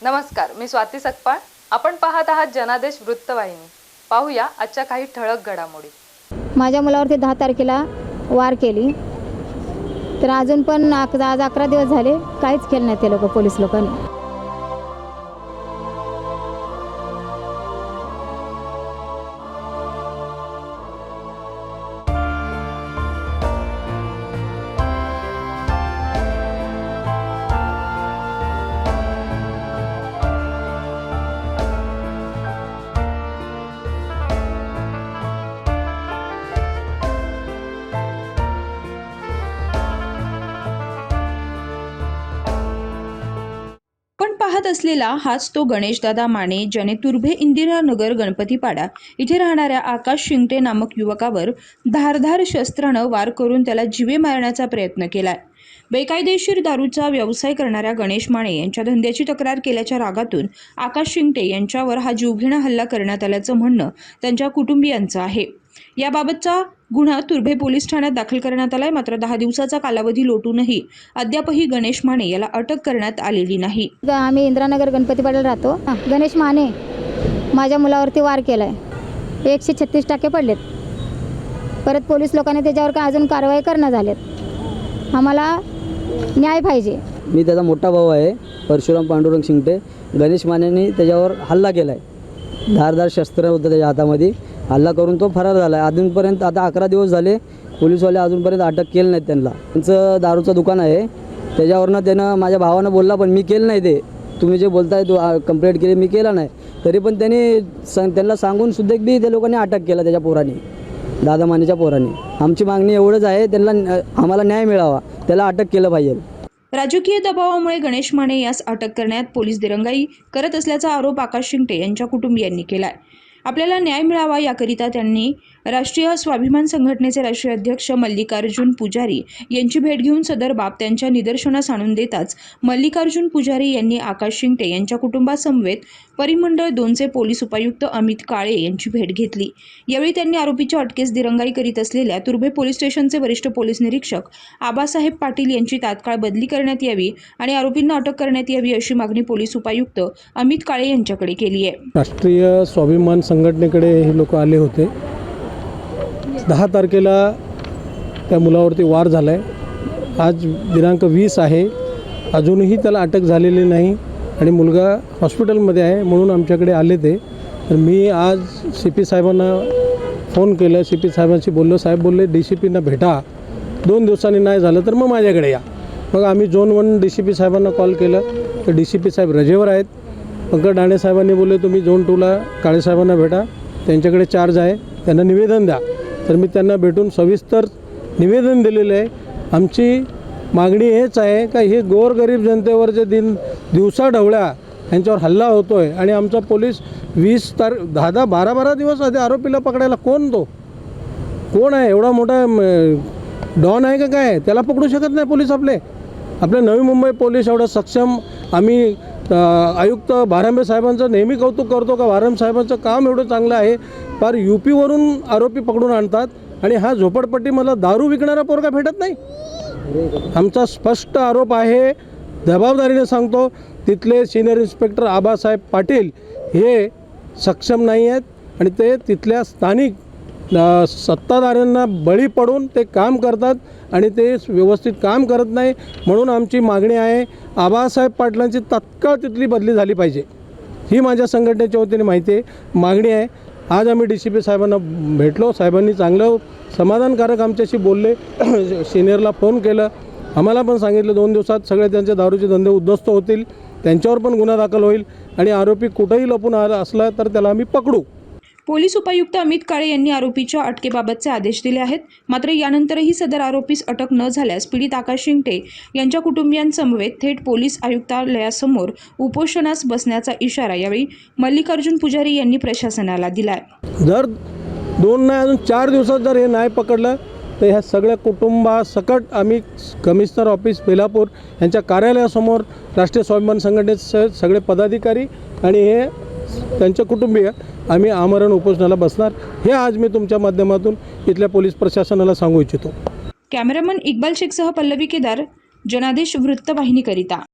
नमस्कार, मी स्वाती सकपाळ. आपण पाहत आहात जनादेश वृत्तवाहिनी. पाहूया आजच्या काही ठळक घडामोडी. माझ्या मुलावरती 10 तारखेला वार केली, तर अजून पण आज 11 दिवस झाले काहीच केलं नाही ते लोक, पोलीस लोकांनी. पण पाहत असलेला हाच तो गणेशदादा माने, ज्याने तुर्भे इंदिरानगर गणपतीपाडा इथे राहणाऱ्या आकाश शिंगटे नामक युवकावर धारधार शस्त्रानं वार करून त्याला जीवे मारण्याचा प्रयत्न केलाय. बेकायदेशीर दारूचा व्यवसाय करणाऱ्या गणेश माने यांच्या धंद्याची तक्रार केल्याच्या रागातून आकाश शिंगटे यांच्यावर हा जीवघेणा हल्ला करण्यात आल्याचं म्हणणं त्यांच्या कुटुंबियांचं आहे. याबाबतचा गुन्हा तुर्भे पोलीस ठाण्यात दाखल करण्यात आलाय. मात्र 10 दिवसाचा कालावधी लोटूनही अद्यापही गणेश माने याला अटक करण्यात आलेली नाही. आम्ही इंदिरानगर गणपतीपाड्याला राहतो. गणेश माने माझ्या मुलावरती वार केलाय, 136 टाके पडलेत. परत पोलीस लोकांनी त्याच्यावर काय अजून कारवाई करणं झालेत. आम्हाला न्याय पाहिजे. मी त्याचा मोठा भाऊ आहे, परशुराम पांडुरंग शिंगटे. गणेश मानेने त्याच्यावर हल्ला केला आहे. धारदार शस्त्र होतं त्याच्या हातामध्ये. हल्ला करून तो फरार झाला आहे. अजूनपर्यंत आता 11 दिवस झाले, पोलीसवाले अजूनपर्यंत अटक केलं नाहीत त्यांना. त्यांचं दारूचं दुकान आहे, त्याच्यावरनं त्यानं माझ्या भावानं बोलला, पण मी केलं नाही. ते तुम्ही जे बोलताय तो कंप्लेंट केली, मी केला नाही. तरी पण त्यांना सांगून सुद्धा बी त्या लोकांनी अटक केला त्याच्या पोराने, दादा मानेच्या पोराने. आमची मागणी एवढंच आहे, त्यांना आम्हाला न्याय मिळावा, त्याला अटक केलं पाहिजे. राजकीय दबावामुळे गणेश माने यास अटक करण्यात पोलीस दिरंगाई करत असल्याचा आरोप आकाश शिंगटे यांच्या कुटुंबियांनी केलाय. आपल्याला न्याय मिळावा याकरिता त्यांनी राष्ट्रीय स्वाभिमान संघटनेचे राष्ट्रीय अध्यक्ष मल्लिकार्जुन पुजारी यांची भेट घेऊन सदर बाब त्यांच्या निदर्शनास आणून देताच मल्लिकार्जुन पुजारी यांनी आकाश शिंगटे यांच्या कुटुंबासमवेत परिमंडळ 2चे पोलीस उपायुक्त अमित काळे यांची भेट घेतली. यावेळी त्यांनी आरोपीच्या अटकेस दिरंगाई करीत असलेल्या तुर्भे पोलीस स्टेशनचे वरिष्ठ पोलीस निरीक्षक आबासाहेब पाटील यांची तात्काळ बदली करण्यात यावी आणि आरोपींना अटक करण्यात यावी अशी मागणी पोलीस उपायुक्त अमित काळे यांच्याकडे केली आहे. राष्ट्रीय स्वाभिमान संघटनेकडे हे लोक आले होते. 10 तारखेला त्या मुलावरती वार झाला आहे. आज दिनांक 20 आहे, अजूनही त्याला अटक झालेली नाही आणि मुलगा हॉस्पिटलमध्ये आहे, म्हणून आमच्याकडे आले ते. तर मी आज CP साहेबांना फोन केलं, CP साहेबांशी बोललो. साहेब बोलले DCPना भेटा, 2 दिवसांनी नाही झालं तर मग माझ्याकडे या. मग आम्ही झोन 1 DCP साहेबांना कॉल केलं, तर DCP साहेब रजेवर आहेत. पंकज डाणे साहेबांनी बोलले तुम्ही झोन 2ला काळे साहेबांना भेटा, त्यांच्याकडे चार्ज आहे, त्यांना निवेदन द्या. तर मी त्यांना भेटून सविस्तर निवेदन दिलेलं आहे. आमची मागणी हेच आहे का हे गोरगरीब जनतेवर जे दिवसा ढवळ्या यांच्यावर हल्ला होतो आहे आणि आमचा पोलीस 10-12 दिवस आधी आरोपीला पकडायला कोण आहे? एवढा मोठा डॉन आहे का काय? त्याला पकडू शकत नाही पोलीस. आपले नवी मुंबई पोलीस एवढं सक्षम. आम्ही आयुक्त भारंबे साहेबांचं नेहमी कौतुक करतो का भारंबे साहेबांचं काम एवढं चांगलं आहे. फार UP वरून आरोपी पकडून आणतात आणि हा झोपडपट्टीमधला दारू विकणारा पोरगा भेटत नाही. आमचा स्पष्ट आरोप आहे, जबाबदारीने सांगतो. तिथले सिनियर इन्स्पेक्टर आबासाहेब पाटील हे सक्षम नाही आहेत आणि ते तिथल्या स्थानिक सत्ताधाऱ्यांना बळी पडून ते काम करतात आणि ते व्यवस्थित काम करत नाही. म्हणून आमची मागणी आहे, आबासाहेब पाटलांची तात्काळ तिथली बदली झाली पाहिजे. ही माझ्या संघटनेच्या वतीने मागणी आहे. आज आम्ही DCP साहेबांना भेटलो. साहेबांनी चांगलं समाधानकारक आमच्याशी बोलले. सिनियरला फोन केलं, आम्हाला पण सांगितलं 2 दिवसात सगळे त्यांचे दारूचे धंदे उद्ध्वस्त होतील, त्यांच्यावर पण गुन्हा दाखल होईल आणि आरोपी कुठंही लपून आला असला तर त्याला आम्ही पकडू. पोलीस उपायुक्त अमित काळे यांनी आरोपीच्या अटकेबाबतचे आदेश दिले आहेत. मात्र यानंतरही सदर आरोपीस अटक न झाल्यास पीडित आकाश शिंगटे यांच्या कुटुंबियांसमवेत थेट पोलीस आयुक्तालयासमोर उपोषणास बसण्याचा इशारा यावेळी मल्लिकार्जुन पुजारी यांनी प्रशासनाला दिलाय. जर 2 नाही अजून 4 दिवसात जर हे नाही पकडलं तर ह्या सगळ्या कुटुंबासकट आम्ही कमिशनर ऑफिस बेलापूर यांच्या कार्यालयासमोर राष्ट्रीय स्वाभिमान संघटनेचे सगळे पदाधिकारी आणि हे त्यांचे कुटुंबीय आम्ही आमरण उपोषणाला बसणार. हे आज मी तुमच्या माध्यमातून इथल्या पोलीस प्रशासनाला सांगू इच्छितो. कॅमेरामन इक्बाल शेखसह पल्लवी केदार, जनादेश वृत्तवाहिनीकरिता.